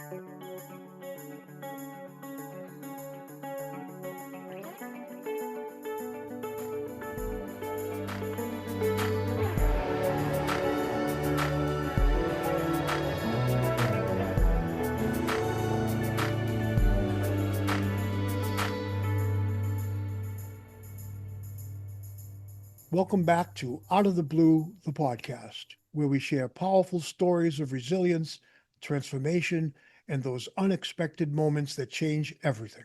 Welcome back to Out of the Blue, the podcast, where we share powerful stories of resilience, transformation, and those unexpected moments that change everything.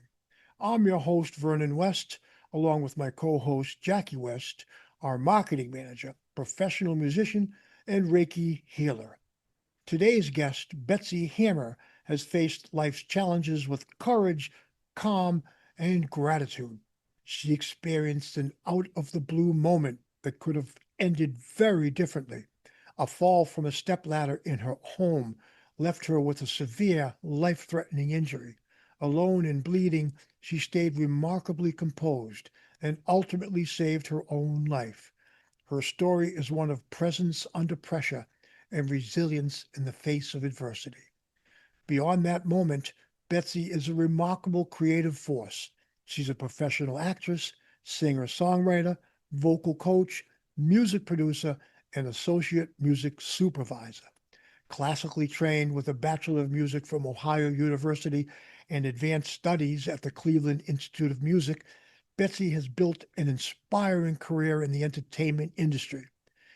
I'm your host, Vernon West, along with my co host, Jackie West, our marketing manager, professional musician, and Reiki healer. Today's guest, Betsy Hammer, has faced life's challenges with courage, calm, and gratitude. She experienced an out of the blue moment that could have ended very differently. A fall from a stepladder in her home left her with a severe, life threatening injury. Alone and bleeding, she stayed remarkably composed and ultimately saved her own life. Her story is one of presence under pressure and resilience in the face of adversity. Beyond that moment, Betsy is a remarkable creative force. She's a professional actress, singer songwriter, vocal coach, music producer, and associate music supervisor. Classically trained with a Bachelor of Music from Ohio University and advanced studies at the Cleveland Institute of Music, Betsy has built an inspiring career in the entertainment industry.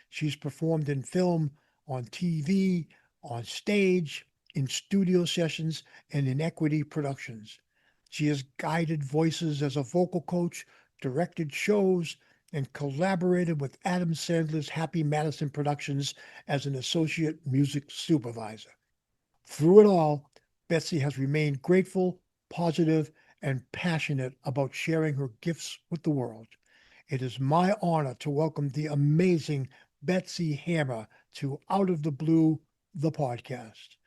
She's performed in film, on TV, on stage, in studio sessions, and in equity productions. She has guided voices as a vocal coach, directed shows, and collaborated with Adam Sandler's Happy Madison Productions as an associate music supervisor. Through it all, Betsy has remained grateful, positive, and passionate about sharing her gifts with the world. It is my honor to welcome the amazing Betsy Hammer to Out of the Blue, the podcast.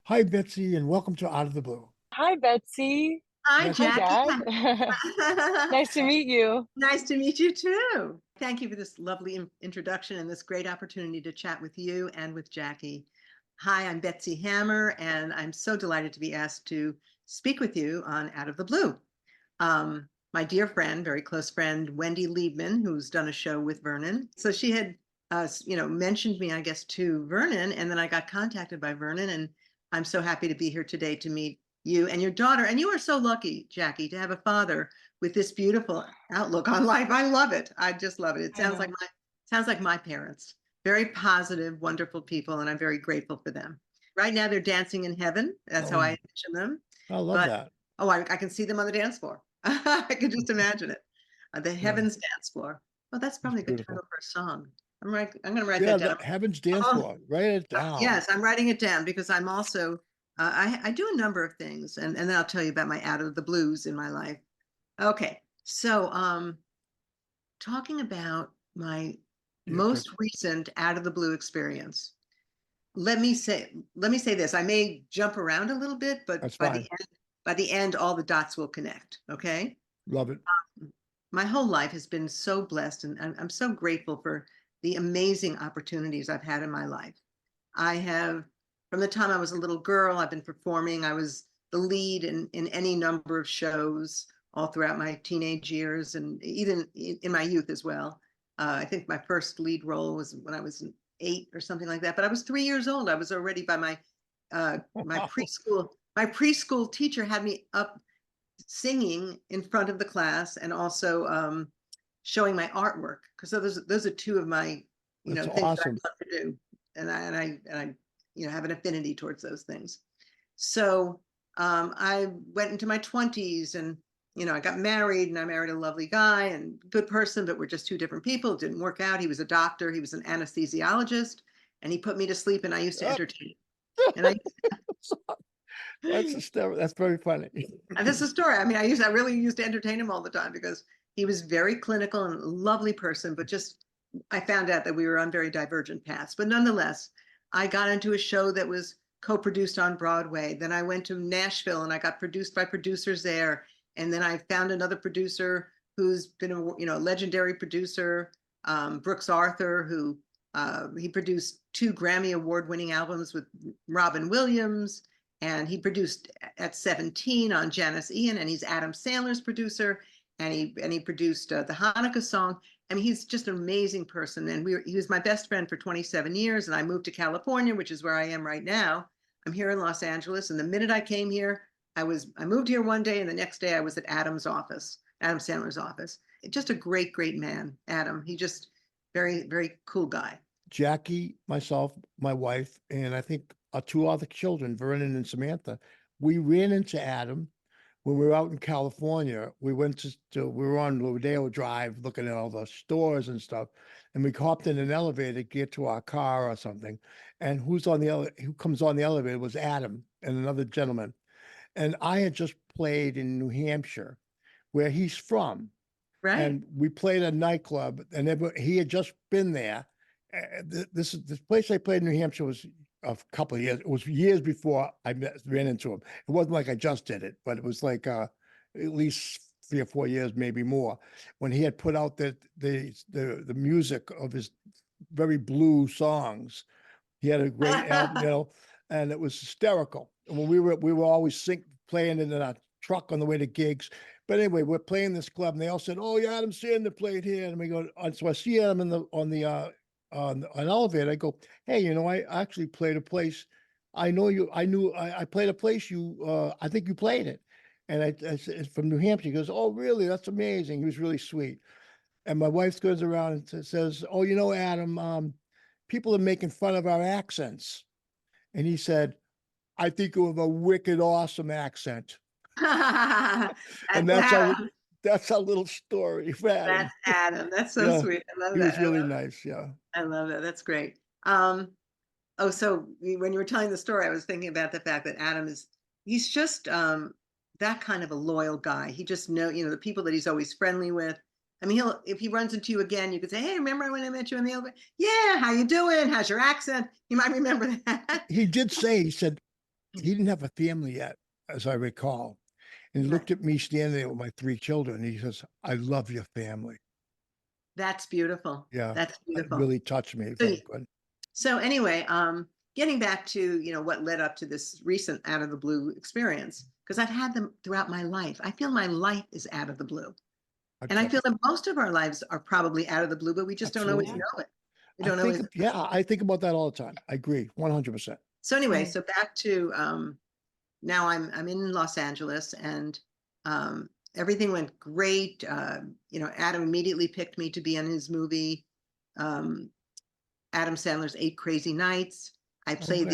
Hi, Betsy, and welcome to Out of the Blue. Hi, Betsy. Hi, Yes. Hi, Jackie. Dad. Nice to meet you. Nice to meet you too. Thank you for this lovely introduction and this great opportunity to chat with you and with Jackie. Hi, I'm Betsy Hammer, and I'm so delighted to be asked to speak with you on Out of the Blue. My dear friend, very close friend, Wendy Liebman, who's done a show with Vernon. So she had, mentioned me, I guess, to Vernon, and then I got contacted by Vernon, and I'm so happy to be here today to meet you and your daughter. And you are so lucky, Jackie, to have a father with this beautiful outlook on life. I love it. I just love it. It sounds like my parents. Very positive, wonderful people, and I'm very grateful for them. Right now, they're dancing in heaven. That's how I envision them. I love that. Oh, I can see them on the dance floor. I can just imagine it. The Heavens Dance Floor. Well, that's probably a good title for a song. I'm going to write that down. Heaven's Dance Floor. Write it down. Yes, I'm writing it down because I'm also, I do a number of things, and then I'll tell you about my out of the blues in my life. Okay, so talking about my most recent out of the blue experience. Let me say this. I may jump around a little bit, but by the end, all the dots will connect. Okay. Love it. My whole life has been so blessed, and I'm so grateful for the amazing opportunities I've had in my life. I have, from the time I was a little girl, I've been performing. I was the lead in any number of shows all throughout my teenage years, and even in my youth as well. I think my first lead role was when I was 8 or something like that. But I was 3 years old. I was already by my preschool. My preschool teacher had me up singing in front of the class, and also showing my artwork, because those are two of my things awesome. that I love to do, and I have an affinity towards those things. So I went into my 20s, and I got married, and I married a lovely guy and good person, but we're just two different people. It didn't work out. He was a doctor. He was an anesthesiologist, and he put me to sleep, and I used to entertain him. And That's very funny. And this is a story. I mean, I really used to entertain him all the time because he was very clinical and a lovely person, but just I found out that we were on very divergent paths. But nonetheless, I got into a show that was co-produced on Broadway. Then I went to Nashville, and I got produced by producers there. And then I found another producer who's been a legendary producer, Brooks Arthur, who he produced 2 Grammy award-winning albums with Robin Williams. And he produced at 17 on Janice Ian, and he's Adam Sandler's producer. And he produced the Hanukkah song. I mean, he's just an amazing person. And he was my best friend for 27 years. And I moved to California, which is where I am right now. I'm here in Los Angeles. And the minute I came here, I moved here one day, and the next day I was at Adam Sandler's office. Just a great, great man, Adam. He just very, very cool guy. Jackie, myself, my wife, and I think our two other children, Vernon and Samantha, we ran into Adam when we were out in California. We went we were on Rodeo Drive looking at all the stores and stuff, and we hopped in an elevator to get to our car or something. And who comes on the elevator was Adam and another gentleman. And I had just played in New Hampshire, where he's from. Right. And we played a nightclub, and he had just been there. This place I played in New Hampshire was a couple of years. It was years before I ran into him. It wasn't like I just did it, but it was like at least 3 or 4 years, maybe more, when he had put out the music of his very blue songs. He had a great album, and it was hysterical. And when we were always playing in a truck on the way to gigs. But anyway, we're playing this club, and they all said, "Oh, yeah, Adam Sandler played here." And we go, so I see Adam on an elevator. I go, "Hey, I actually played a place. I played a place I think you played it." And I said, "From New Hampshire." He goes, "Oh, really? That's amazing." He was really sweet. And my wife goes around and says, "Oh, Adam, people are making fun of our accents." And he said, "I think you have a wicked awesome accent." And that's our little story for Adam. That's Adam. That's so sweet. I love that. He was really nice. Yeah. I love that. That's great. So when you were telling the story, I was thinking about the fact that he's just that kind of a loyal guy. He just the people that he's always friendly with. I mean, if he runs into you again, you could say, "Hey, remember when I met you in the elevator? Yeah, how you doing? How's your accent?" You might remember that. He did say, he said he didn't have a family yet, as I recall. And he looked at me standing there with my 3 children, and he says, "I love your family." That's beautiful. Yeah. That's beautiful. It really touched me. It felt good. So anyway, getting back to, what led up to this recent out of the blue experience, because I've had them throughout my life. I feel my life is out of the blue. And I feel that most of our lives are probably out of the blue, but we just don't always know it. We don't always. Yeah, I think about that all the time. I agree, 100%. So anyway, so back to now I'm in Los Angeles, and everything went great. Adam immediately picked me to be in his movie, Adam Sandler's 8 Crazy Nights. I played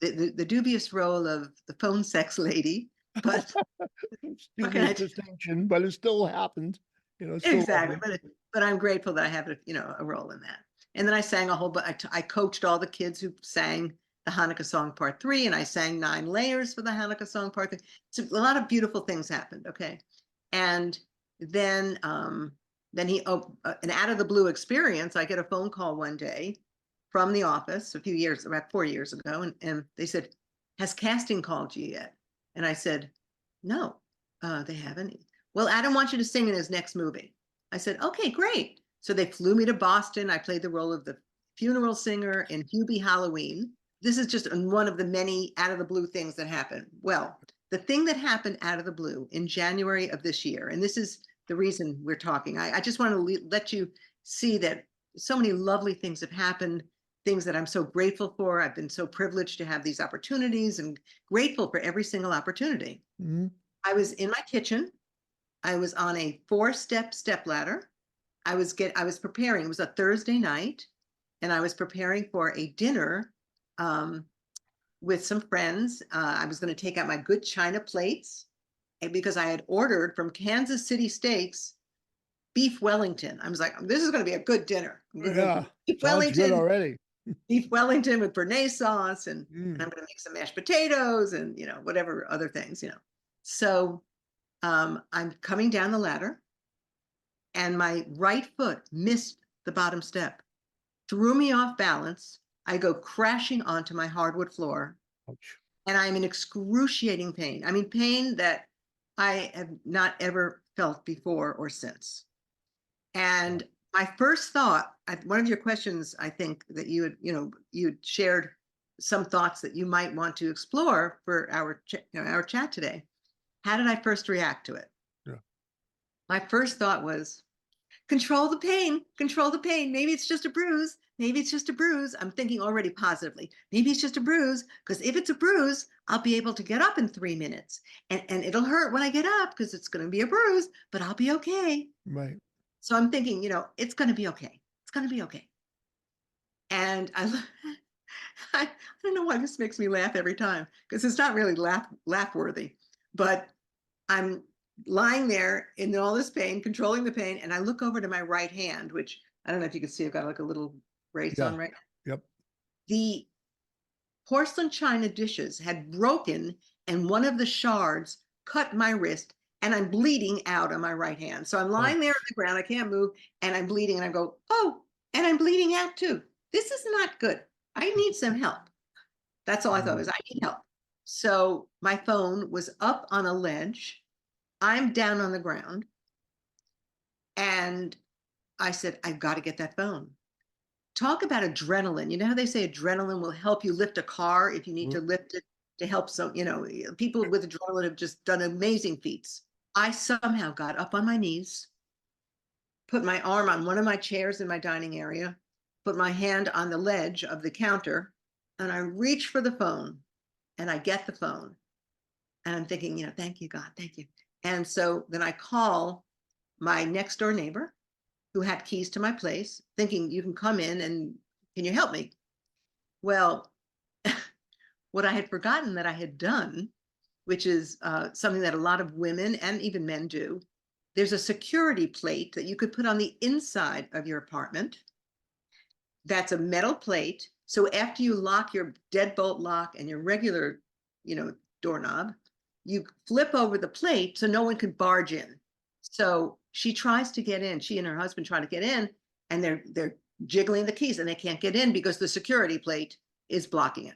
the dubious role of the phone sex lady, but distinction, but it still happened. Exactly, but I'm grateful that I have a role in that. And then I sang a whole, but I coached all the kids who sang the Hanukkah song Part 3, and I sang 9 layers for the Hanukkah song Part 3. So a lot of beautiful things happened. Okay, and then an out of the blue experience. I get a phone call one day from the office about 4 years ago, and they said, "Has casting called you yet?" And I said, "No, they haven't." "Well, Adam wants you to sing in his next movie." I said, "Okay, great." So they flew me to Boston. I played the role of the funeral singer in Hubie Halloween. This is just one of the many out of the blue things that happened. Well, the thing that happened out of the blue in January of this year, and this is the reason we're talking. I just want to let you see that so many lovely things have happened, things that I'm so grateful for. I've been so privileged to have these opportunities and grateful for every single opportunity. Mm-hmm. I was in my kitchen. I was on a 4-step stepladder. I was preparing. It was a Thursday night, and I was preparing for a dinner with some friends. I was going to take out my good china plates, because I had ordered from Kansas City Steaks beef Wellington. I was like, "This is going to be a good dinner." Yeah, beef Wellington good already. Beef Wellington with Béarnaise sauce, and I'm going to make some mashed potatoes and whatever other things. So I'm coming down the ladder, and my right foot missed the bottom step, threw me off balance. I go crashing onto my hardwood floor. Ouch. And I'm in excruciating pain. I mean, pain that I have not ever felt before or since. And my first thought, one of your questions, I think that you had shared some thoughts that you might want to explore for our our chat today. How did I first react to it? Yeah. My first thought was, control the pain, control the pain. Maybe it's just a bruise. Maybe it's just a bruise. I'm thinking already positively. Maybe it's just a bruise, because if it's a bruise, I'll be able to get up in 3 minutes. And it'll hurt when I get up because it's going to be a bruise, but I'll be okay. Right. So I'm thinking, it's going to be okay. It's going to be okay. And I don't know why this makes me laugh every time, because it's not really laugh worthy, but I'm lying there in all this pain, controlling the pain, and I look over to my right hand, which I don't know if you can see, I've got like a little brace on right now. Yep. The porcelain china dishes had broken, and one of the shards cut my wrist, and I'm bleeding out on my right hand. So I'm lying there on the ground, I can't move, and I'm bleeding, and I go, oh, and I'm bleeding out too. This is not good. I need some help. That's all I thought was, I need help. So my phone was up on a ledge. I'm down on the ground. And I said, I've got to get that phone. Talk about adrenaline. You know how they say adrenaline will help you lift a car if you need to lift it to help some, people with adrenaline have just done amazing feats. I somehow got up on my knees, put my arm on one of my chairs in my dining area, put my hand on the ledge of the counter, and I reach for the phone, and I get the phone. And I'm thinking, thank you, God, thank you. And so then I call my next door neighbor who had keys to my place, thinking, you can come in and can you help me? Well, what I had forgotten that I had done, which is something that a lot of women and even men do, there's a security plate that you could put on the inside of your apartment. That's a metal plate. So after you lock your deadbolt lock and your regular, doorknob, you flip over the plate so no one could barge in. So she tries to get in. She and her husband try to get in, and they're jiggling the keys, and they can't get in because the security plate is blocking it.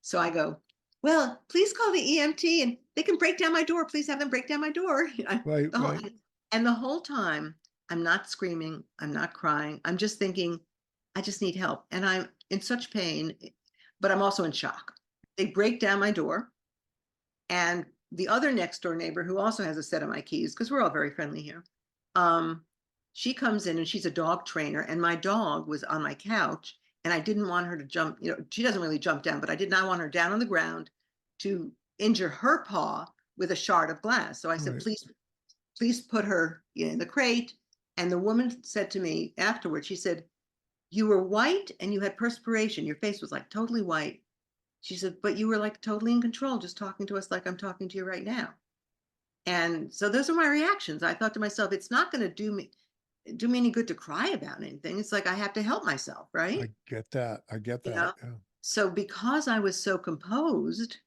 So I go, well, please call the EMT and they can break down my door. Please have them break down my door. Right. And the whole time, I'm not screaming. I'm not crying. I'm just thinking, I just need help. And I'm in such pain, but I'm also in shock. They break down my door. And the other next door neighbor, who also has a set of my keys, because we're all very friendly here, she comes in, and she's a dog trainer, and my dog was on my couch, and I didn't want her to jump. She doesn't really jump down, but I did not want her down on the ground to injure her paw with a shard of glass. So I said, please put her in the crate. And the woman said to me afterwards, she said, you were white and you had perspiration. Your face was like totally white. She said, but you were like totally in control, just talking to us like I'm talking to you right now. And so those are my reactions. I thought to myself, it's not going to do me any good to cry about anything. It's like I have to help myself, right? I get that. Yeah. So because I was so composed,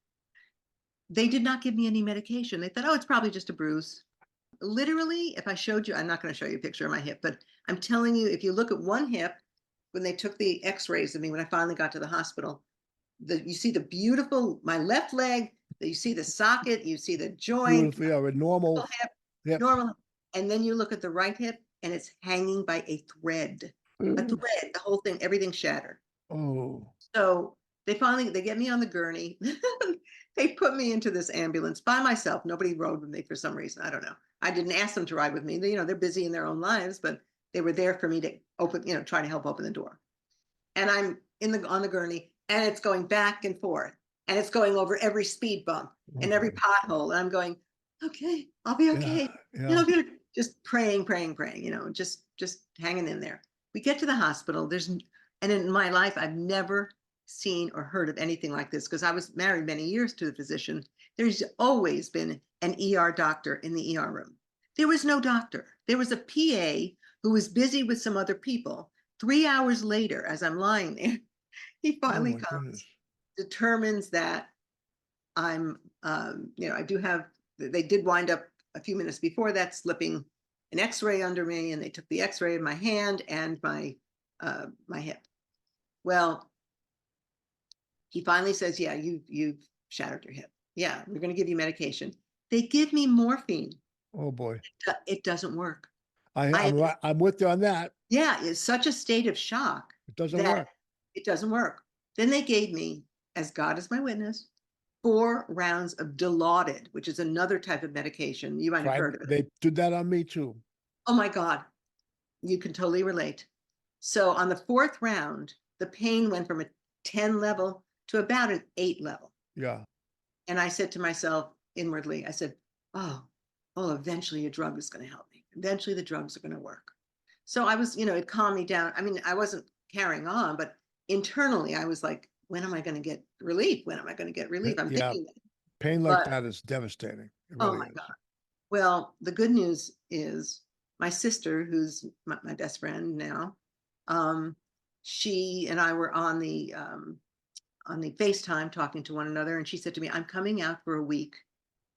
they did not give me any medication. They thought, oh, it's probably just a bruise. Literally, if I showed you, I'm not going to show you a picture of my hip, but I'm telling you, if you look at one hip, when they took the x-rays of me, when I finally got to the hospital, you see the beautiful, my left leg, you see the socket, you see the joint. Beautiful, yeah, a normal hip, normal. And then you look at the right hip, and it's hanging by a thread. A thread, the whole thing, everything shattered. Oh. So they get me on the gurney. They put me into this ambulance by myself. Nobody rode with me for some reason. I don't know. I didn't ask them to ride with me. They're busy in their own lives, but they were there for me to open, try to help open the door. And I'm on the gurney, and it's going back and forth, and it's going over every speed bump and every pothole. And I'm going, okay, I'll be okay. Yeah. Just praying, just hanging in there. We get to the hospital. And in my life, I've never seen or heard of anything like this, because I was married many years to the physician. There's always been an ER doctor in the ER room. There was no doctor. There was a PA who was busy with some other people. 3 hours later, as I'm lying there, he finally comes, determines that I'm, they did wind up a few minutes before that slipping an x-ray under me, and they took the x-ray of my hand and my hip. Well, he finally says, yeah, you've shattered your hip. Yeah, we're going to give you medication. They give me morphine. Oh boy. It doesn't work. I'm with you on that. Yeah, it's such a state of shock. It doesn't work. It doesn't work. Then they gave me as God is my witness, 4 rounds of Dilaudid, which is another type of medication. You might have heard of it. They did that on me too. Oh my God, you can totally relate. So on the 4th round, the pain went from a 10 level to about an 8 level. Yeah. And I said to myself inwardly, I said, oh, eventually a drug is going to help me. Eventually the drugs are going to work. So I was, it calmed me down. I mean, I wasn't carrying on, but internally I was like, when am I going to get relief? When am I going to get relief? I'm thinking that. Pain like that is devastating. It Oh really my is. God. Well, the good news is my sister, who's my best friend now, she and I were on the FaceTime talking to one another, and she said to me, I'm coming out for a week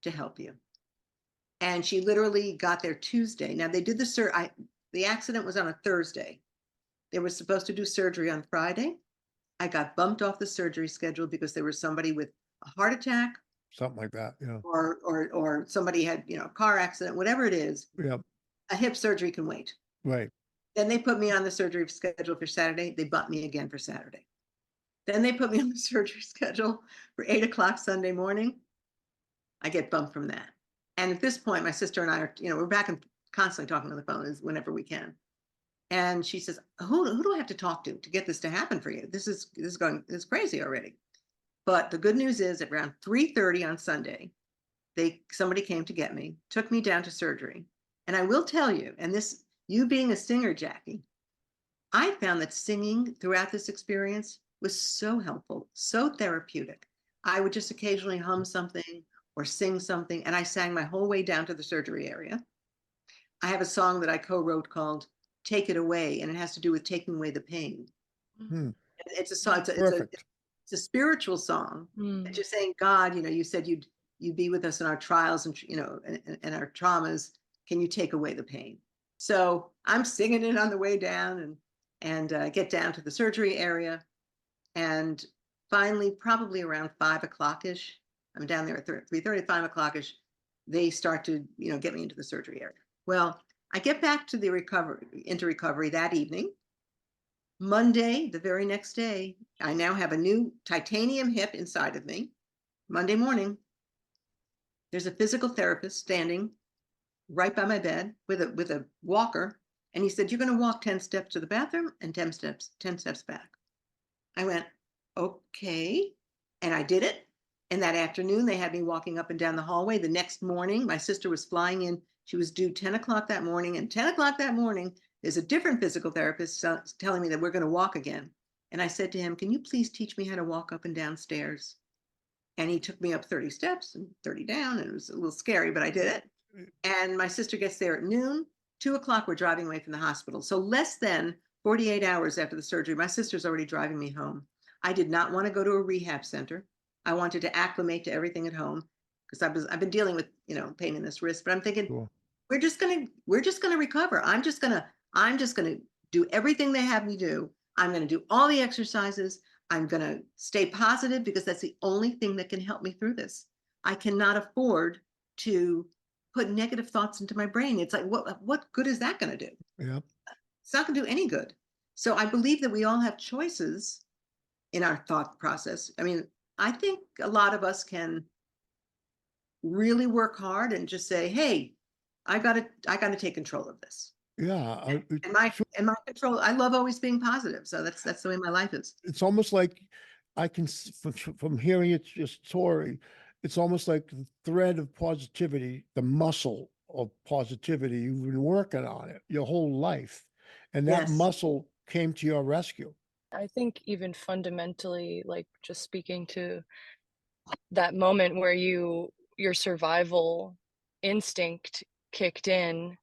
to help you. And she literally got there Tuesday. Now they did the accident was on a Thursday. They were supposed to do surgery on Friday. I got bumped off the surgery schedule because there was somebody with a heart attack, something like that. Yeah. Or somebody had, a car accident, whatever it is. Yeah. A hip surgery can wait. Right. Then they put me on the surgery schedule for Saturday. They bumped me again for Saturday. Then they put me on the surgery schedule for 8 o'clock Sunday morning. I get bumped from that. And at this point, my sister and I are, we're back and constantly talking on the phone whenever we can. And she says, who do I have to talk to get this to happen for you? This is crazy already. But the good news is at around 3:30 on Sunday, somebody came to get me, took me down to surgery. And I will tell you, and this, you being a singer, Jackie, I found that singing throughout this experience was so helpful, so therapeutic. I would just occasionally hum something or sing something, and I sang my whole way down to the surgery area. I have a song that I co-wrote called Take It Away, and it has to do with taking away the pain. It's a song, it's a spiritual song. And just saying, God, you said you'd be with us in our trials and, and our traumas. Can you take away the pain? So I'm singing it on the way down and get down to the surgery area. And finally, probably around 5 o'clock-ish, I'm down there at 3:30, 5 o'clock-ish, they start to, get me into the surgery area. Well, I get back to into recovery that evening. Monday, the very next day, I now have a new titanium hip inside of me. Monday morning, there's a physical therapist standing right by my bed with a walker. And he said, you're going to walk 10 steps to the bathroom and 10 steps back. I went, okay. And I did it. And that afternoon, they had me walking up and down the hallway. The next morning, my sister was flying in. She was due 10 o'clock that morning. And 10 o'clock that morning, there's a different physical therapist telling me that we're going to walk again. And I said to him, can you please teach me how to walk up and down stairs? And he took me up 30 steps and 30 down. And it was a little scary, but I did it. And my sister gets there at noon. 2 o'clock, we're driving away from the hospital. So less than 48 hours after the surgery, my sister's already driving me home. I did not want to go to a rehab center. I wanted to acclimate to everything at home because I've been dealing with, pain in this wrist, but I'm thinking, sure, we're just going to recover. I'm just going to do everything they have me do. I'm going to do all the exercises. I'm going to stay positive because that's the only thing that can help me through this. I cannot afford to put negative thoughts into my brain. It's like, what good is that going to do? Yeah. It's not going to do any good. So I believe that we all have choices in our thought process. I mean, I think a lot of us can really work hard and just say, hey, I got to take control of this. Yeah. And my control, I love always being positive. So that's the way my life is. It's almost like I can, from hearing your story, it's almost like the thread of positivity, the muscle of positivity. You've been working on it your whole life. And that muscle came to your rescue. I think even fundamentally, like just speaking to that moment where your survival instinct kicked in,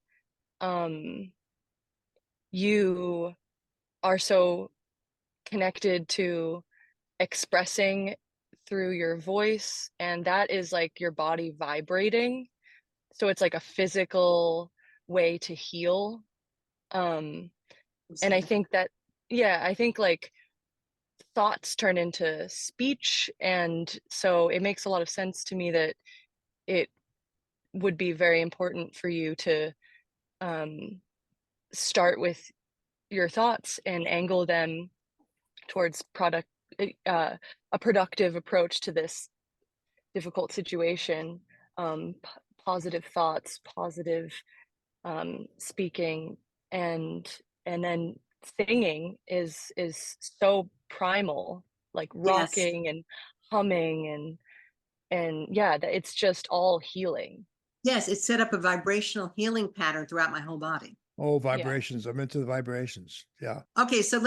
you are so connected to expressing through your voice, and that is like your body vibrating. So it's like a physical way to heal. And I think that, I think like thoughts turn into speech. And so it makes a lot of sense to me that it would be very important for you to start with your thoughts and angle them towards a productive approach to this difficult situation. Positive thoughts, positive speaking, and then singing is so primal, like Yes. rocking and humming, and yeah, it's just all healing. Yes, it set up a vibrational healing pattern throughout my whole body. Oh, Yeah. vibrations. I'm into the vibrations. Yeah. Okay, so I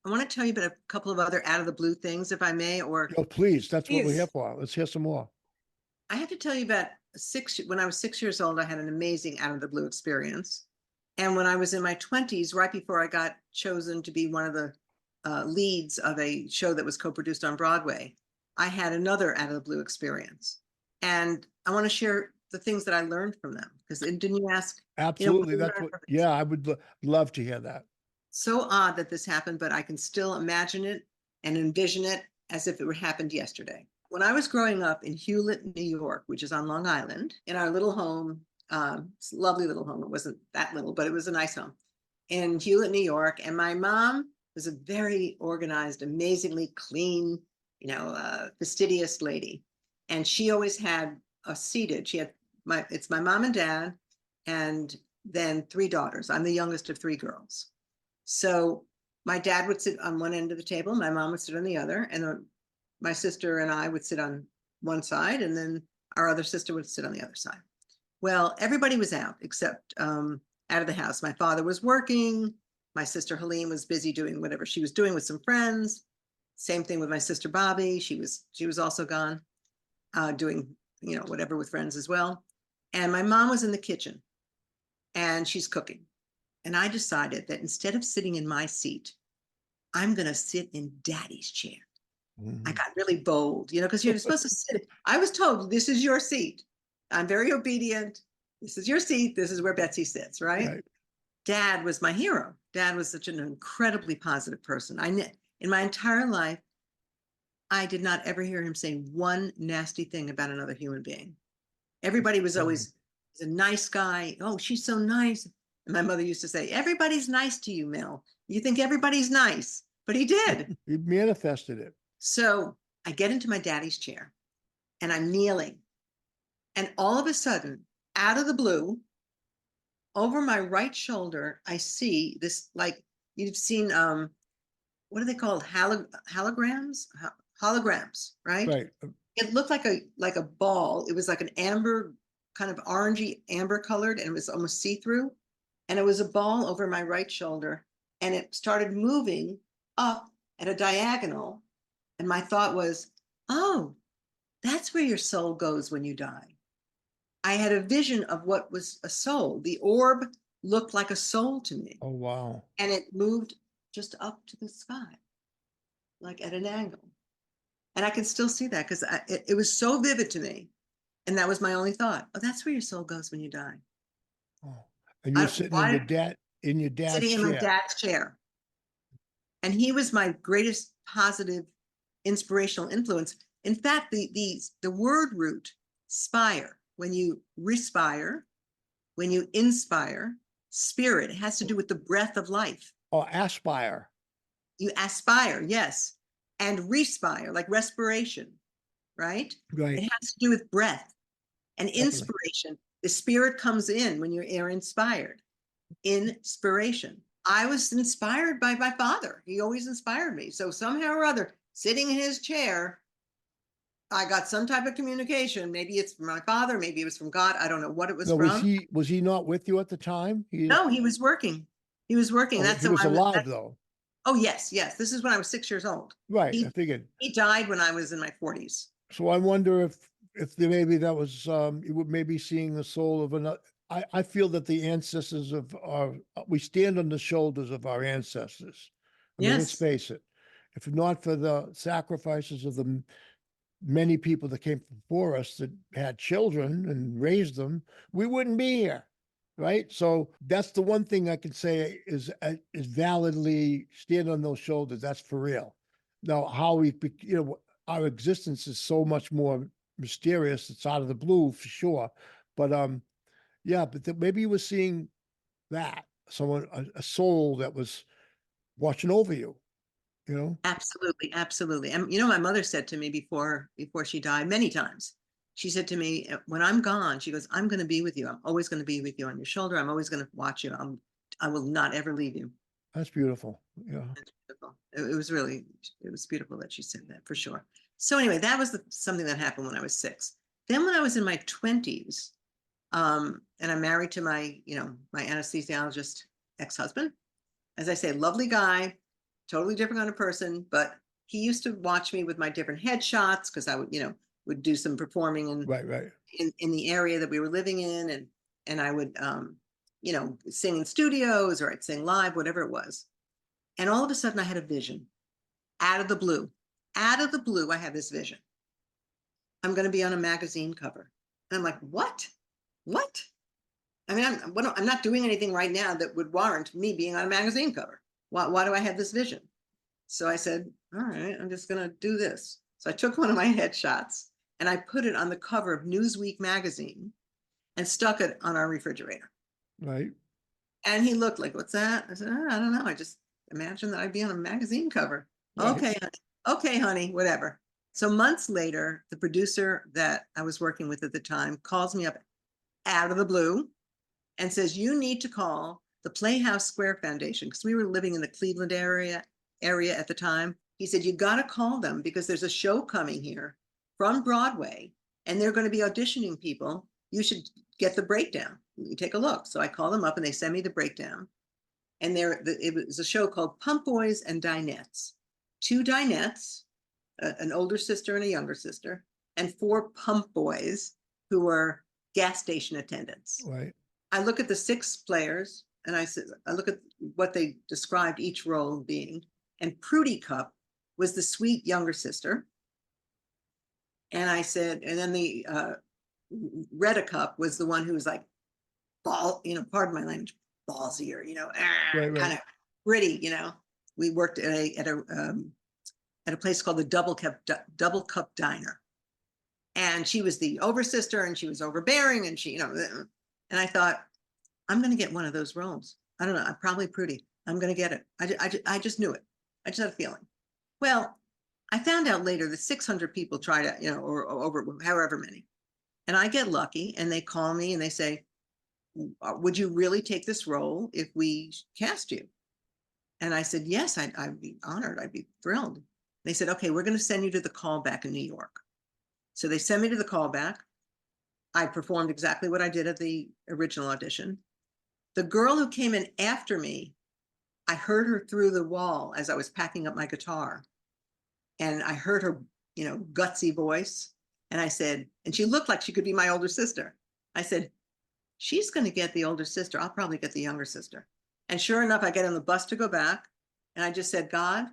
want to tell you about a couple of other out of the blue things, if I may, or Oh, please. That's what we're here Please. for. Let's hear some more. I have to tell you about when I was 6 years old, I had an amazing out of the blue experience. And when I was in my 20s, right before I got chosen to be one of the leads of a show that was co-produced on Broadway, I had another out of the blue experience. And I want to share the things that I learned from them. Because didn't you ask? Absolutely. What That's I what, learned? yeah, I would love to hear that. So odd that this happened, but I can still imagine it and envision it as if it had happened yesterday. When I was growing up in Hewlett, New York, which is on Long Island, in our little home, it's a lovely little home. It wasn't that little, but it was a nice home in Hewlett, New York. And my mom was a very organized, amazingly clean, fastidious lady. And she always had us seated. She had it's my mom and dad, and then 3 daughters. I'm the youngest of 3 girls. So my dad would sit on one end of the table, my mom would sit on the other, and my sister and I would sit on one side, and then our other sister would sit on the other side. Well, everybody was out except out of the house. My father was working. My sister Helene was busy doing whatever she was doing with some friends. Same thing with my sister Bobby. She was also gone doing whatever with friends as well. And my mom was in the kitchen, and she's cooking. And I decided that instead of sitting in my seat, I'm going to sit in daddy's chair. I got really bold, because you're supposed to sit. I was told, this is your seat. I'm very obedient. This is your seat. This is where Betsy sits, right? Right. Dad was my hero. Dad was such an incredibly positive person. In my entire life, I did not ever hear him say one nasty thing about another human being. Everybody was always, he's a nice guy. Oh, she's so nice. And my mother used to say, everybody's nice to you, Mel. You think everybody's nice, but he did. He manifested it. So I get into my daddy's chair and I'm kneeling. And all of a sudden, out of the blue, over my right shoulder, I see this, like you've seen, what are they called? Holograms? Holograms, right? Right. It looked like a ball. It was like an amber, kind of orangey amber colored, and it was almost see-through. And it was a ball over my right shoulder, and it started moving up at a diagonal. And my thought was, oh, that's where your soul goes when you die. I had a vision of what was a soul. The orb looked like a soul to me. Oh, wow. And it moved just up to the sky, like at an angle. And I can still see that because it was so vivid to me. And that was my only thought. Oh, that's where your soul goes when you die. Oh. And you're sitting in your dad's sitting in my chair. dad's chair. And he was my greatest positive inspirational influence. In fact, the word root, spire, when you respire, when you inspire, spirit, it has to do with the breath of life. Oh, aspire. You aspire, yes. And respire, like respiration, right? Right. It has to do with breath. And Definitely. inspiration, the spirit comes in when you're inspired. Inspiration. I was inspired by my father. He always inspired me. So somehow or other, sitting in his chair, I got some type of communication. Maybe it's from my father, maybe it was from God. I don't know what it was No, from. was he not with you at the time? No, he was working. He was working. Oh, That's he so was alive though. Oh, yes. This is when I was 6 years old. Right. I figured. He died when I was in my 40s. So I wonder if there maybe that was you would maybe seeing the soul of another. I feel that the ancestors we stand on the shoulders of our ancestors. I mean, let's Yes. face it. If not for the sacrifices of the many people that came before us that had children and raised them, we wouldn't be here. Right. So that's the one thing I can say is validly stand on those shoulders. That's for real. Now, how our existence is so much more mysterious. It's out of the blue for sure. But yeah, but maybe you were seeing that someone, a soul that was watching over you. you know? Absolutely, absolutely. And you know, my mother said to me before she died many times, she said to me, when I'm gone, she goes, I'm going to be with you. I'm always going to be with you on your shoulder. I'm always going to watch you. I will not ever leave you. That's beautiful. Yeah. It's beautiful. It was beautiful that she said that for sure. So anyway, that was something that happened when I was 6. Then when I was in my 20s, and I'm married to my anesthesiologist ex-husband. As I say, lovely guy, totally different kind of person, but he used to watch me with my different headshots because I would do some performing Right, right. in the area that we were living in, and I would sing in studios, or I'd sing live, whatever it was. And all of a sudden I had a vision out of the blue. Out of the blue, I had this vision. I'm going to be on a magazine cover. And I'm like, what? What? I mean, I'm not doing anything right now that would warrant me being on a magazine cover. Why do I have this vision? So I said, all right, I'm just going to do this. So I took one of my headshots and I put it on the cover of Newsweek magazine and stuck it on our refrigerator. Right. And he looked like, what's that? I said, I don't know. I just imagined that I'd be on a magazine cover. Right. Okay, honey. Okay, honey, whatever. So months later, the producer that I was working with at the time calls me up out of the blue and says, you need to call the Playhouse Square Foundation, because we were living in the Cleveland area at the time. He said, you got to call them because there's a show coming here from Broadway and they're going to be auditioning people. You should get the breakdown. You take a look. So I call them up and they send me the breakdown. And it was a show called Pump Boys and Dinettes. 2 Dinettes, an older sister and a younger sister, and 4 pump boys who were gas station attendants. Right. I look at the 6 players and I look at what they described each role being. And Prudy Cup was the sweet younger sister. And I said, and then the Retta Cup was the one who was like, pardon my language, ballsier, Right, kind of gritty, We worked at a place called the Double Cup Diner. And she was the over sister and she was overbearing and she, and I thought, I'm going to get one of those roles. I don't know. I'm probably Prudy. I'm going to get it. I just knew it. I just had a feeling. Well, I found out later that 600 people tried to, or over however many. And I get lucky and they call me and they say, would you really take this role if we cast you? And I said, yes, I'd be honored. I'd be thrilled. They said, okay, we're going to send you to the callback in New York. So they sent me to the callback. I performed exactly what I did at the original audition. The girl who came in after me, I heard her through the wall as I was packing up my guitar. And I heard her, gutsy voice. And I said, and she looked like she could be my older sister. I said, she's going to get the older sister. I'll probably get the younger sister. And sure enough, I get on the bus to go back. And I just said, God,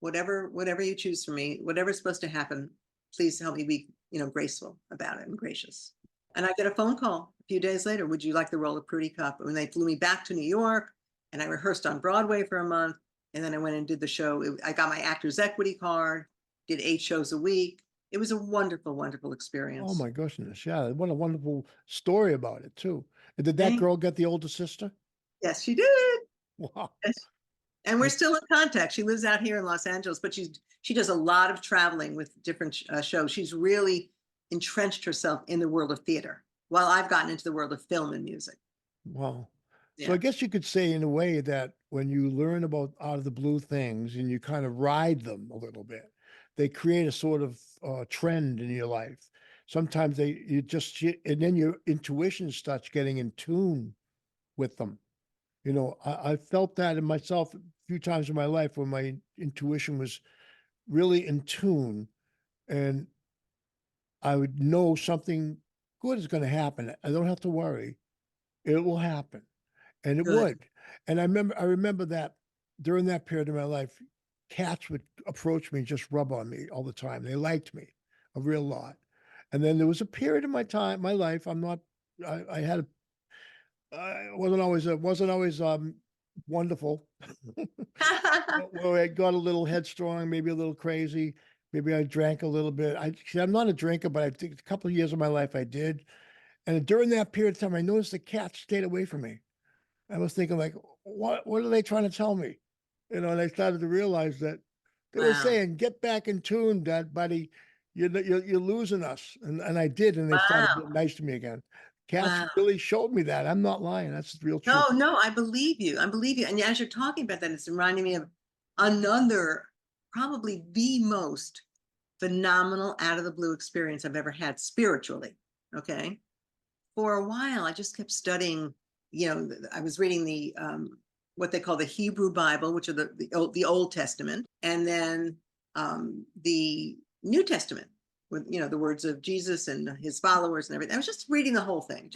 whatever you choose for me, whatever's supposed to happen, please help me be, graceful about it and gracious. And I get a phone call a few days later. Would you like the role of Prudy Cup? And they flew me back to New York and I rehearsed on Broadway for a month. And then I went and did the show. I got my Actors Equity card, did 8 shows a week. It was a wonderful, wonderful experience. Oh my goodness. Yeah. What a wonderful story about it too. And did that girl get the older sister? Yes, she did. Wow. Yes. And we're still in contact. She lives out here in Los Angeles, but she does a lot of traveling with different shows. She's really entrenched herself in the world of theater, while I've gotten into the world of film and music. Wow. Yeah. So I guess you could say in a way that when you learn about out of the blue things and you kind of ride them a little bit, they create a sort of trend in your life. Sometimes and then your intuition starts getting in tune with them. I felt that in myself a few times in my life when my intuition was really in tune and I would know something good is going to happen. I don't have to worry. It will happen. And it Good. would. And I remember that during that period of my life, cats would approach me and just rub on me all the time. They liked me a real lot. And then there was a period of my life, it wasn't always wonderful. Where I got a little headstrong, maybe a little crazy. Maybe I drank a little bit. I'm not a drinker, but I think a couple of years of my life I did. And during that period of time, I noticed the cats stayed away from me. I was thinking like, what are they trying to tell me? And I started to realize that they were Wow. saying, "Get back in tune, Dad, buddy. You're losing us." And I did, and they started Wow. being nice to me again. Cats Wow. really showed me that. I'm not lying. That's the real truth. No, no, I believe you. I believe you. And as you're talking about that, it's reminding me of another, probably the most phenomenal out of the blue experience I've ever had spiritually. Okay. For a while, I just kept studying, I was reading the what they call the Hebrew Bible, which are the Old Testament, and then the New Testament with the words of Jesus and his followers and everything. I was just reading the whole thing.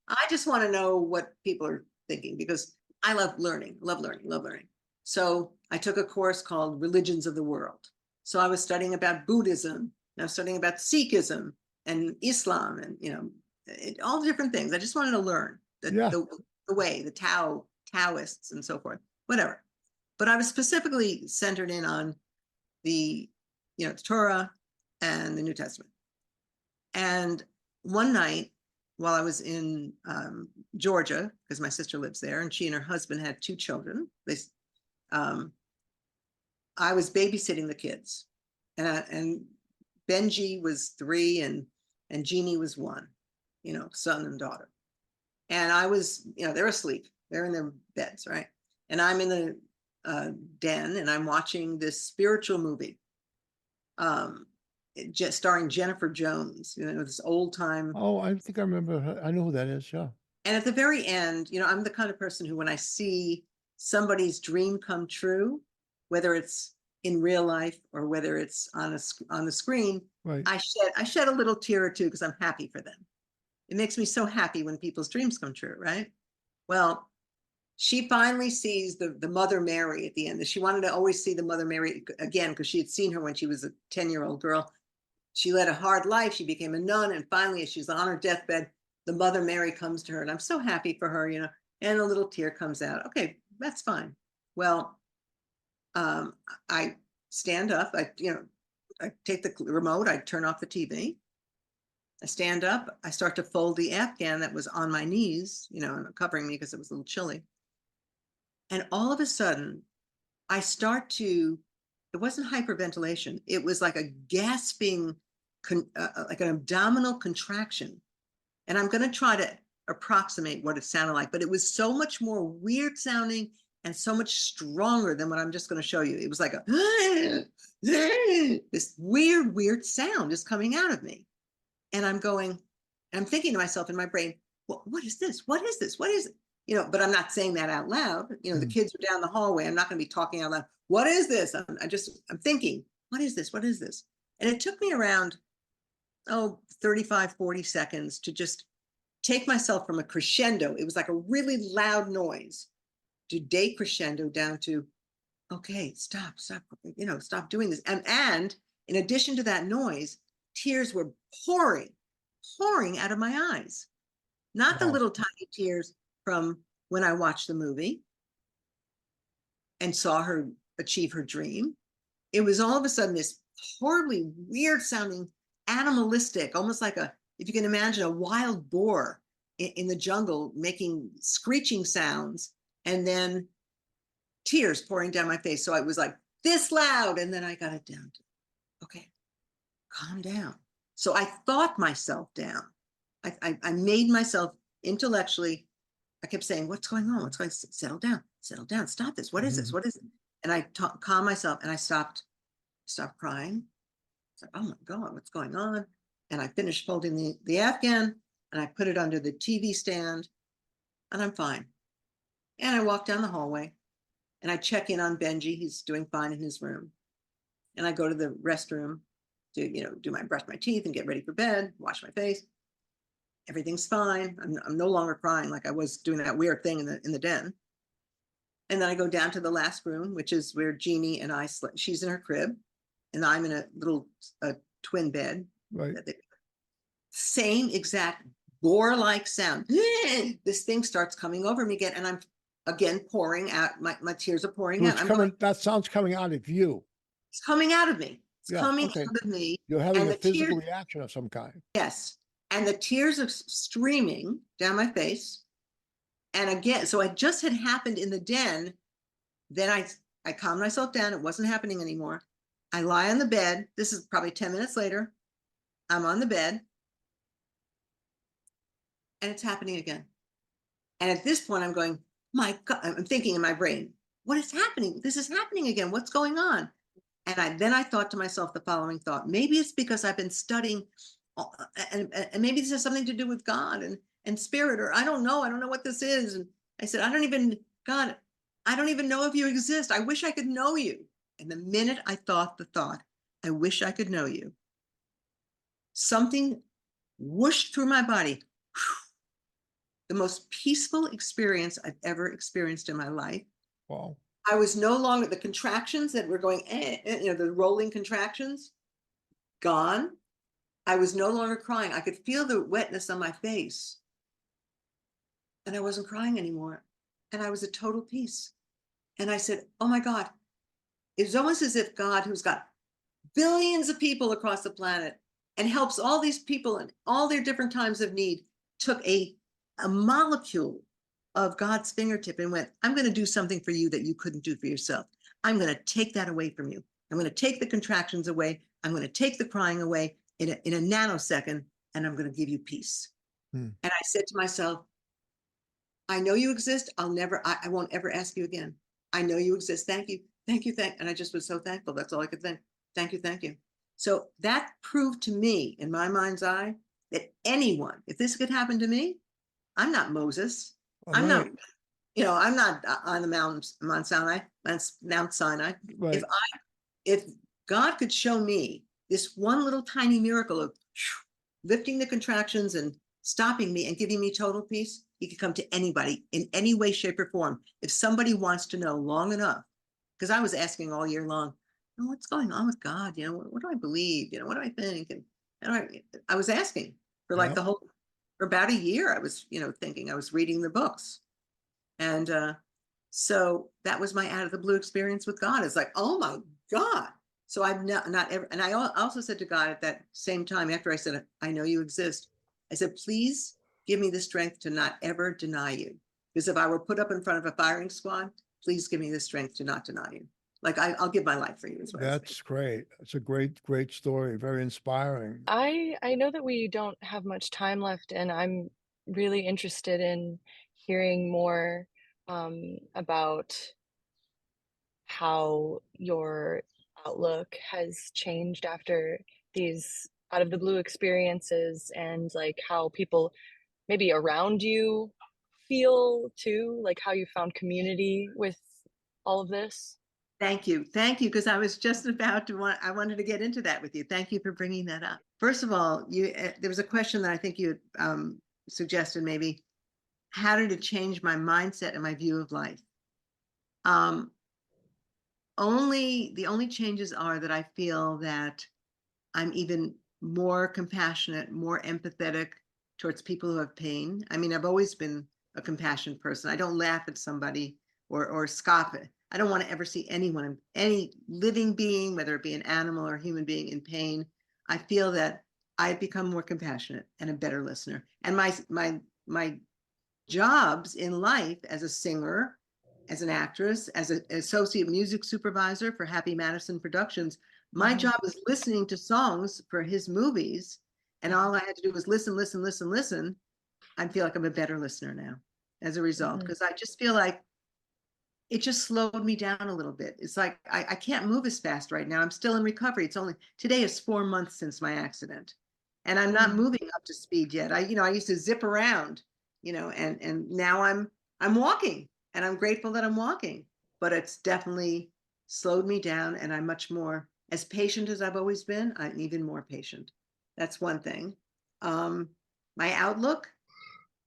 I just want to know what people are thinking, because I love learning, love learning, love learning. So I took a course called Religions of the World. So I was studying about Buddhism, and I was studying about Sikhism and Islam, and all the different things. I just wanted to learn the way, the Taoists and so forth, whatever. But I was specifically centered in on the Torah and the New Testament. And one night, while I was in Georgia, because my sister lives there, and she and her husband had 2 children, I was babysitting the kids, and Benji was 3 and Jeannie was 1, son and daughter. And I was, they're asleep, they're in their beds, right? And I'm in the den, and I'm watching this spiritual movie, just starring Jennifer Jones, this old time. Oh, I think I remember her. I know who that is. Yeah. And at the very end, I'm the kind of person who, when I see somebody's dream come true, whether it's in real life or whether it's on the screen, Right. I shed a little tear or two, because I'm happy for them. It makes me so happy when people's dreams come true, right? Well, she finally sees the Mother Mary at the end. She wanted to always see the Mother Mary again, because she had seen her when she was a 10-year-old girl. She led a hard life. She became a nun. And finally, as she's on her deathbed, the Mother Mary comes to her. And I'm so happy for her, and a little tear comes out. Okay, that's fine. Well, I stand up. I take the remote. I turn off the TV. I stand up. I start to fold the Afghan that was on my knees, and covering me because it was a little chilly. And all of a sudden, I start to, it wasn't hyperventilation. It was like a gasping, like an abdominal contraction. And I'm going to try to approximate what it sounded like, but it was so much more weird sounding and so much stronger than what I'm just going to show you. It was like this weird sound is coming out of me. And I'm thinking to myself in my brain, what is this? What is this? What is it? But I'm not saying that out loud. The kids are down the hallway. I'm not going to be talking out loud. What is this? I'm thinking, what is this? What is this? And it took me around, 35, 40 seconds to just take myself from a crescendo. It was like a really loud noise to decrescendo down to, okay, stop, stop doing this. And in addition to that noise, tears were pouring out of my eyes. Not the little tiny tears from when I watched the movie and saw her achieve her dream. It was all of a sudden this horribly weird sounding, animalistic, almost like if you can imagine a wild boar in the jungle making screeching sounds, and then tears pouring down my face. So it was like this loud, and then I got it down to, okay, calm down. So I thought myself down. I made myself intellectually. I kept saying, what's going on? What's going on? Settle down, stop this. What is this? What is it? And I calmed myself, and I stopped crying. It's like, oh my God, what's going on? And I finished folding the Afghan, and I put it under the TV stand, and I'm fine. And I walk down the hallway, and I check in on Benji. He's doing fine in his room. And I go to the restroom to, brush my teeth and get ready for bed, wash my face. Everything's fine. I'm no longer crying like I was doing that weird thing in the den. And then I go down to the last room, which is where Jeannie and I slept. She's in her crib, and I'm in a little twin bed. Right. Same exact boar-like sound. This thing starts coming over me again, and I'm again pouring out. My tears are pouring out. That sound's coming out of you. It's coming out of me. It's coming okay. out of me. You're having a physical reaction of some kind. Yes. And the tears are streaming down my face. And again, so it just had happened in the den. Then I I calmed myself down. It wasn't happening anymore. I lie on the bed. This is probably 10 minutes later. I'm on the bed and it's happening again. And at this point, I'm going, my God, I'm thinking in my brain, what is happening? This is happening again. What's going on? And then I thought to myself the following thought: maybe it's because I've been studying, and maybe this has something to do with God and spirit, or I don't know. I don't know what this is. And I said, God, I don't even know if you exist. I wish I could know you. And the minute I thought the thought, I wish I could know you, something whooshed through my body. The most peaceful experience I've ever experienced in my life. Wow. I was no longer, the contractions that were going, the rolling contractions, gone. I was no longer crying. I could feel the wetness on my face. And I wasn't crying anymore. And I was at total peace. And I said, oh my God, it was almost as if God, who's got billions of people across the planet and helps all these people in all their different times of need, took a molecule of God's fingertip and went, I'm going to do something for you that you couldn't do for yourself. I'm going to take that away from you. I'm going to take the contractions away. I'm going to take the crying away in a nanosecond, and I'm going to give you peace. And I said to myself, I know you exist. I won't ever ask you again. I know you exist. Thank you. Thank you. And I just was so thankful. That's all I could think. Thank you. Thank you. So that proved to me, in my mind's eye, that anyone, if this could happen to me, I'm not Moses. I'm not, I'm not on the Mount Sinai. Right. If God could show me this one little tiny miracle of lifting the contractions and stopping me and giving me total peace, he could come to anybody in any way, shape, or form. If somebody wants to know long enough, because I was asking all year long, oh, what's going on with God? What do I believe? What do I think? And I was asking for like for about a year. I was, thinking, I was reading the books. And so that was my out of the blue experience with God. It's like, oh my God. So I've not ever, and I also said to God at that same time, after I said, I know you exist, I said, please give me the strength to not ever deny you. Because if I were put up in front of a firing squad, please give me the strength to not deny you. Like I'll give my life for you. That's great. It's a great story. Very inspiring. I know that we don't have much time left, and I'm really interested in hearing more about how your outlook has changed after these out of the blue experiences, and like how people maybe around you feel too, like how you found community with all of this. Thank you. Because I was just about to I wanted to get into that with you. Thank you for bringing that up. First of all, there was a question that I think you suggested, maybe, how did it change my mindset and my view of life? The only changes are that I feel that I'm even more compassionate, more empathetic towards people who have pain. I mean, I've always been a compassionate person. I don't laugh at somebody or scoff it. I don't want to ever see anyone, any living being, whether it be an animal or a human being, in pain. I feel that I've become more compassionate and a better listener. And my jobs in life as a singer, as an actress, as an associate music supervisor for Happy Madison Productions, my job is listening to songs for his movies. And all I had to do was listen. I feel like I'm a better listener now as a result, because I just feel like it just slowed me down a little bit. It's like I can't move as fast right now. I'm still in recovery. Today is 4 months since my accident, and I'm not moving up to speed yet. I used to zip around, and now I'm walking, and I'm grateful that I'm walking, but it's definitely slowed me down, and I'm much more as patient as I've always been. I'm even more patient. That's one thing. My outlook,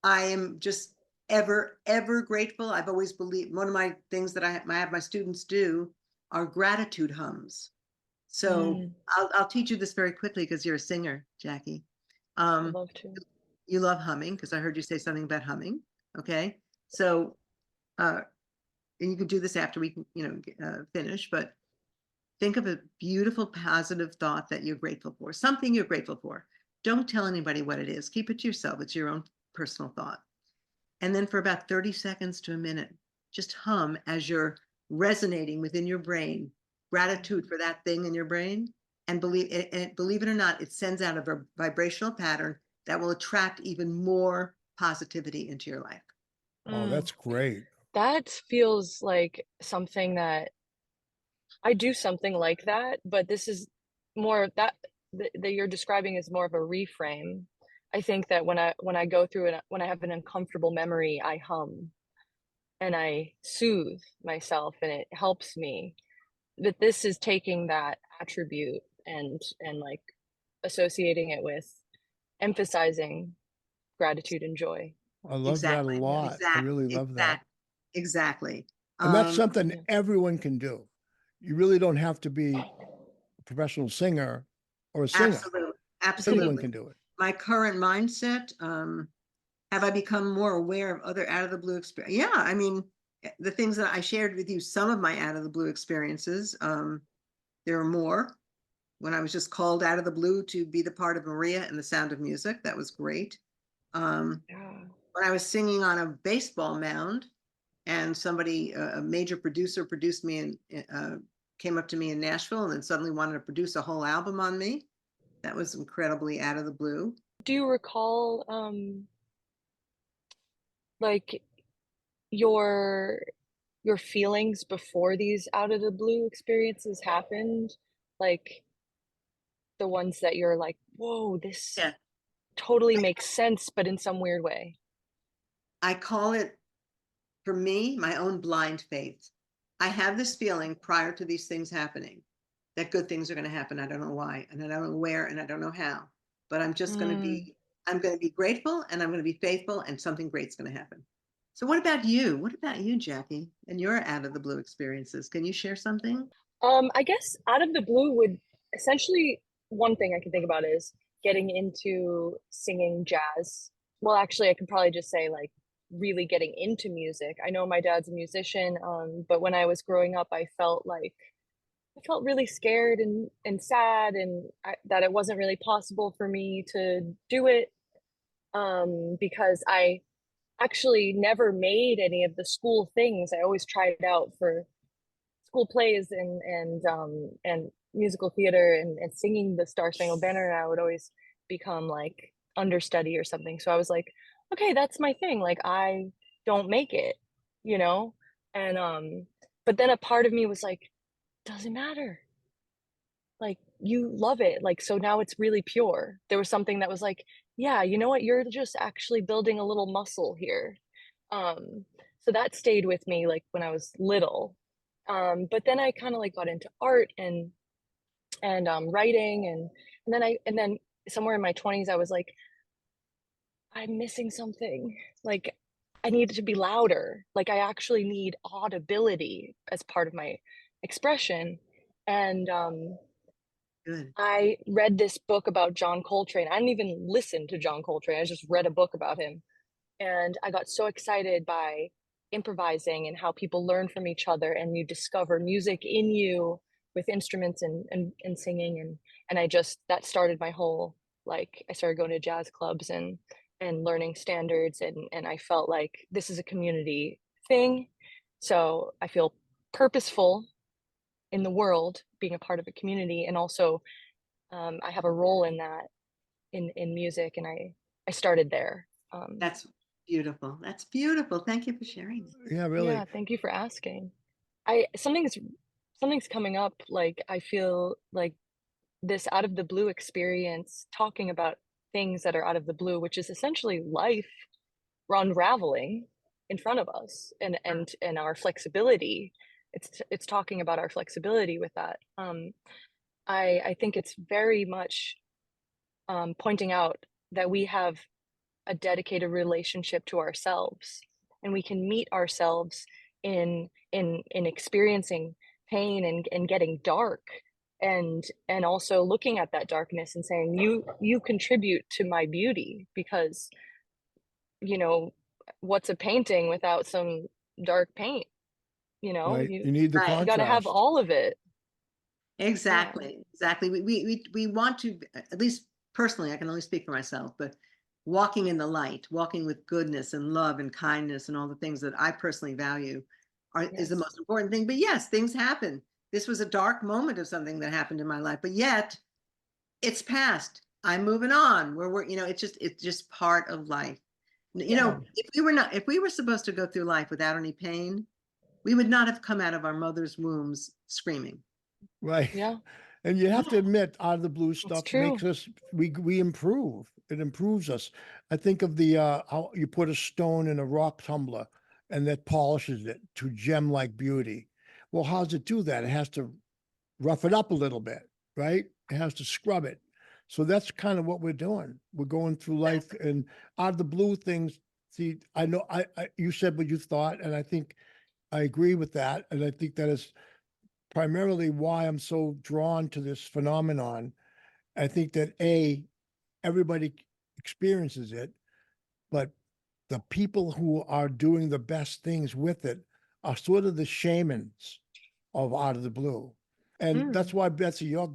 I am just ever grateful. I've always believed, one of my things that I have my students do are gratitude hums. So I'll teach you this very quickly, because you're a singer, Jackie. I'd love to. You love humming, because I heard you say something about humming. Okay. So, and you can do this after we can, finish, but think of a beautiful, positive thought that you're grateful for, something you're grateful for. Don't tell anybody what it is. Keep it to yourself. It's your own personal thought. And then for about 30 seconds to a minute, just hum as you're resonating within your brain, gratitude for that thing in your brain, and believe it or not, it sends out a vibrational pattern that will attract even more positivity into your life. Oh, that's great. That feels like something that I do something like that, but this is more that you're describing is more of a reframe. I think that when I go through it, when I have an uncomfortable memory, I hum and I soothe myself and it helps me. But this is taking that attribute and like associating it with emphasizing gratitude and joy. I love that a Exactly. lot. I really love that. Exactly. And that's something Yeah. everyone can do. You really don't have to be a professional singer or a singer. Absolutely. Anyone Absolutely. can do it. My current mindset, have I become more aware of other out of the blue experience? Yeah, I mean, the things that I shared with you, some of my out of the blue experiences, there are more. When I was just called out of the blue to be the part of Maria and the Sound of Music, that was great. Yeah. When I was singing on a baseball mound and somebody, a major producer produced me and came up to me in Nashville and then suddenly wanted to produce a whole album on me. That was incredibly out of the blue. Do you recall like your feelings before these out of the blue experiences happened? Like the ones that you're like, whoa, this Yeah. totally makes sense, but in some weird way. I call it, for me, my own blind faith. I have this feeling prior to these things happening that good things are going to happen. I don't know why, and I don't know where, and I don't know how, but I'm just going to be, I'm going to be grateful and I'm going to be faithful and something great's going to happen. So what about you? What about you, Jackie, and your out of the blue experiences? Can you share something? I guess out of the blue would essentially one thing I can think about is getting into singing jazz. Well, actually, I could probably just say like really getting into music. I know my dad's a musician, but when I was growing up, I felt really scared and sad and that it wasn't really possible for me to do it because I actually never made any of the school things. I always tried out for school plays and musical theater and singing the Star Spangled Banner, and I would always become like understudy or something. So I was like, okay, that's my thing. Like I don't make it, you know? And but then a part of me was like, doesn't matter. Like you love it. Like so now it's really pure. There was something that was like, yeah, you know what? You're just actually building a little muscle here. So that stayed with me like when I was little. But then I kind of like got into art and writing and then somewhere in my 20s I was like, I'm missing something. Like I need to be louder. Like I actually need audibility as part of my expression. And Good. I read this book about John Coltrane. I didn't even listen to John Coltrane. I just read a book about him. And I got so excited by improvising and how people learn from each other and you discover music in you with instruments and singing and I just that started my whole like I started going to jazz clubs and learning standards and I felt like this is a community thing. So I feel purposeful in the world being a part of a community and also I have a role in that in music and I started there. That's beautiful. That's beautiful. Thank you for sharing. Yeah, really. Yeah, thank you for asking. Something's coming up. Like I feel like this out of the blue experience, talking about things that are out of the blue, which is essentially life unraveling in front of us, and our flexibility. It's talking about our flexibility with that. I think it's very much pointing out that we have a dedicated relationship to ourselves and we can meet ourselves in experiencing pain and getting dark and also looking at that darkness and saying you contribute to my beauty because you know what's a painting without some dark paint, you know, Right. You need the Right. you got to have contrast. all of it. Exactly. Exactly. We want to, at least personally, I can only speak for myself, but walking in the light, walking with goodness and love and kindness and all the things that I personally value is the Yes. most important thing. But yes, things happen. This was a dark moment of something that happened in my life, but yet it's past. I'm moving on. It's just part of life. Yeah. If we were supposed to go through life without any pain, we would not have come out of our mother's wombs screaming. Right. Yeah. And you have to admit, out of the blue It's stuff true. makes us, we improve. It improves us. I think of the how you put a stone in a rock tumbler and that polishes it to gem-like beauty. Well, how does it do that? It has to rough it up a little bit, right? It has to scrub it. So that's kind of what we're doing. We're going through life and out of the blue things. See, I know you said what you thought, and I think I agree with that. And I think that is primarily why I'm so drawn to this phenomenon. I think that everybody experiences it, but the people who are doing the best things with it are sort of the shamans of out of the blue. And that's Mm. why, Betsy, you're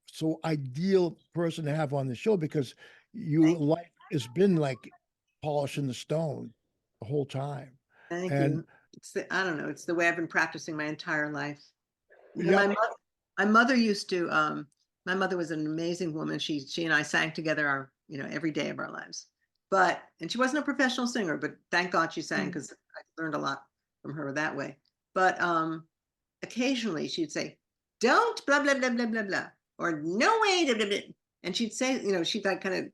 so ideal person to have on the show, because your Thank, life has been like polishing the stone the whole time. thank And you. I don't know. It's the way I've been practicing my entire life. yep, My mother used to. My mother was an amazing woman. She and I sang together every day of our lives. And she wasn't a professional singer, but thank God she sang, Mm. because I learned a lot from her that way. But occasionally she'd say, "Don't blah blah blah blah blah blah," or "No way," blah, blah, blah. And she'd say, she'd like kind of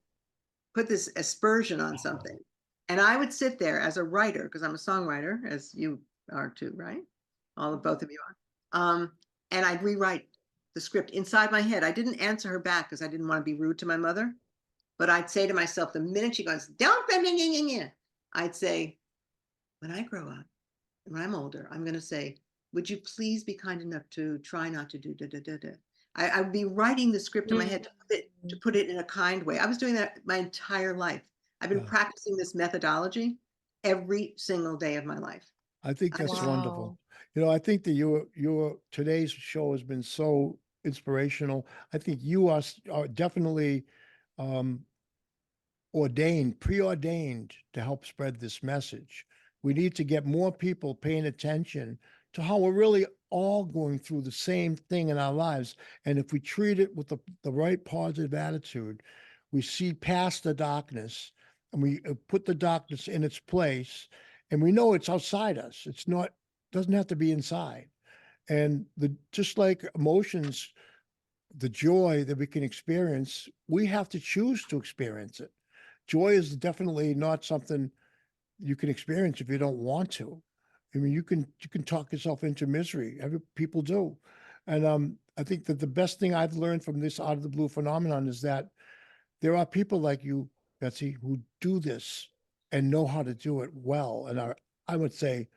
put this aspersion on something. And I would sit there as a writer, because I'm a songwriter, as you are too, right? Both of you are. And I'd rewrite the script inside my head. I didn't answer her back because I didn't want to be rude to my mother. But I'd say to myself, the minute she goes, "Don't," I'd say, when I grow up, when I'm older, I'm going to say, "Would you please be kind enough to try not to do da da da da." I would be writing the script in my head to put it in a kind way. I was doing that my entire life. I've been practicing this methodology every single day of my life. I think I that's just, wonderful. Wow. I think that your today's show has been so inspirational. I think you are definitely um, preordained to help spread this message. We need to get more people paying attention to how we're really all going through the same thing in our lives. And if we treat it with the right positive attitude, we see past the darkness and we put the darkness in its place, and we know it's outside us. It's not, doesn't have to be inside. And just like emotions, the joy that we can experience, we have to choose to experience it. Joy is definitely not something you can experience if you don't want to. I mean, you can talk yourself into misery. People do. And I think that the best thing I've learned from this out of the blue phenomenon is that there are people like you, Betsy, who do this and know how to do it well, and are, I would say,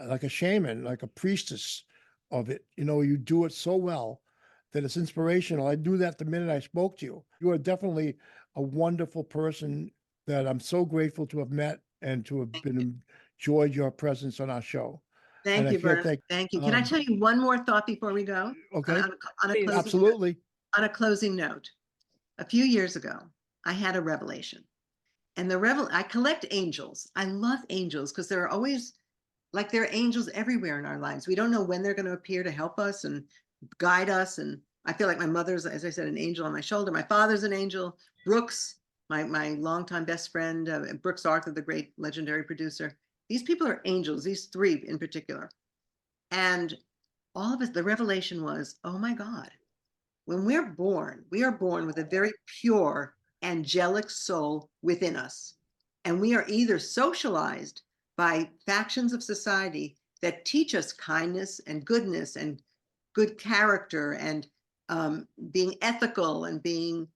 like a shaman, like a priestess of it. You do it so well that it's inspirational. I knew that the minute I spoke to you. You are definitely a wonderful person that I'm so grateful to have met and to have been enjoyed your presence on our show. And thank I you, can't Vernon. thank. Thank you. Can I tell you one more thought before we go? On, Okay, on, on a Please. closing absolutely. on a closing note. A few years ago, I had a revelation. And I collect angels. I love angels because there are always, like, there are angels everywhere in our lives. We don't know when they're going to appear to help us and guide us. And I feel like my mother's, as I said, an angel on my shoulder. My father's an angel. Brooks, my longtime best friend, Brooks Arthur, the great legendary producer. These people are angels, these three in particular. And all of us, the revelation was, oh my God, when we are born with a very pure angelic soul within us. And we are either socialized by factions of society that teach us kindness and goodness and good character and being ethical and being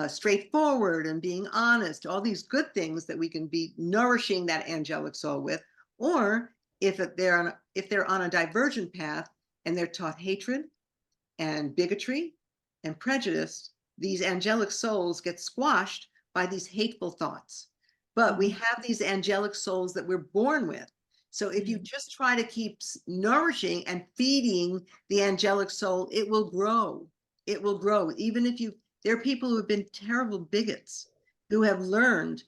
straightforward and being honest, all these good things that we can be nourishing that angelic soul with. Or if they're on a divergent path and they're taught hatred and bigotry and prejudice, these angelic souls get squashed by these hateful thoughts. But we have these angelic souls that we're born with. So if you just try to keep nourishing and feeding the angelic soul, it will grow. It will grow. Even if there are people who have been terrible bigots who have learned,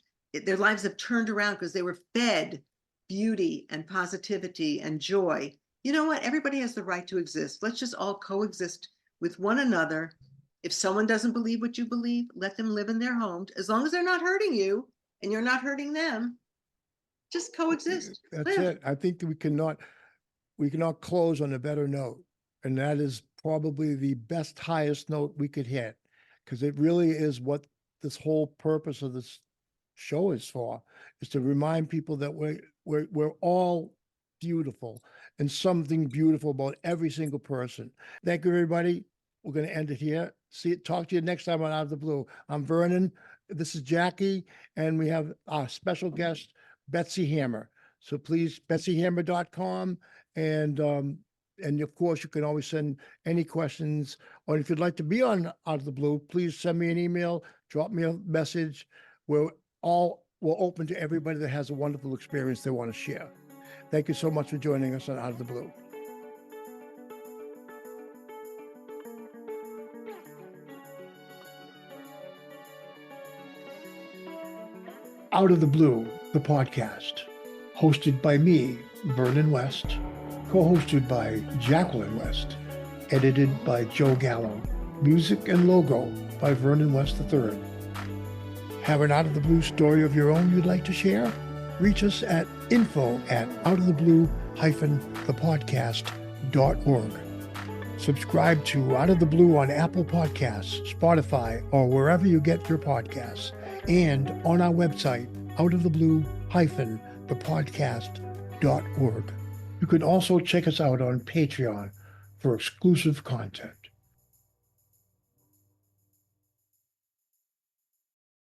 their lives have turned around because they were fed beauty and positivity and joy. You know what? Everybody has the right to exist. Let's just all coexist with one another. If someone doesn't believe what you believe, let them live in their home. As long as they're not hurting you and you're not hurting them, just coexist. That's Live. it. I think that we cannot close on a better note. And that is probably the best, highest note we could hit, because it really is what this whole purpose of this show is for, is to remind people that we're all beautiful and something beautiful about every single person. Thank you, everybody. We're going to end it here. Talk to you next time on Out of the Blue. I'm Vernon. This is Jackie, and we have our special guest, Betsy Hammer. So please, betsyhammer.com. And of course, you can always send any questions, or if you'd like to be on Out of the Blue, please send me an email, drop me a message. We're open to everybody that has a wonderful experience they want to share. Thank you so much for joining us on Out of the Blue. Out of the Blue, the podcast, hosted by me, Vernon West, co-hosted by Jacqueline West, edited by Joe Gallo, music and logo by Vernon West III. Have an Out of the Blue story of your own you'd like to share? Reach us at info@outoftheblue-thepodcast.org. Subscribe to Out of the Blue on Apple Podcasts, Spotify, or wherever you get your podcasts, and on our website, outoftheblue-thepodcast.org. You can also check us out on Patreon for exclusive content.